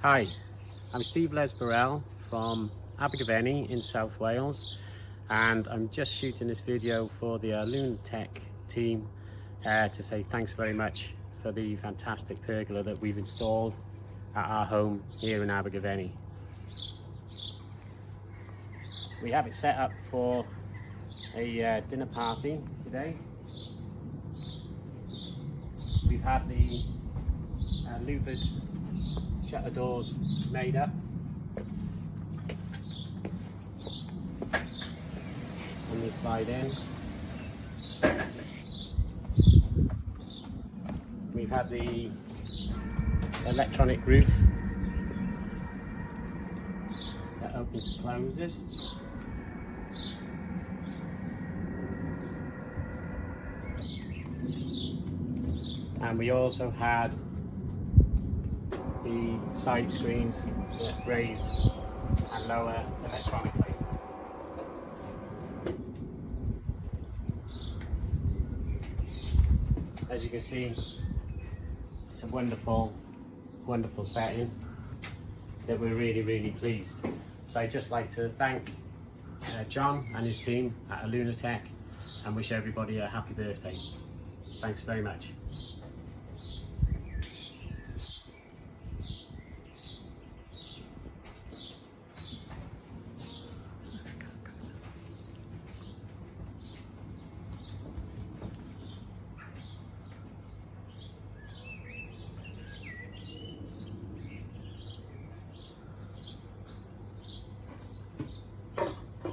Hi, I'm Steve Lesbarel from Abergavenny in South Wales, and I'm just shooting this video for the AlunoTec team to say thanks very much for the fantastic pergola that we've installed at our home here in Abergavenny. We have it set up for a dinner party today. We've had the louvered shutter doors made up, and they slide in. We've had the electronic roof that opens and closes. And we also had the side screens that raise and lower electronically. As you can see, it's a wonderful setting that we're really pleased. So I'd just like to thank John and his team at AlunoTec and wish everybody a happy birthday. Thanks very much.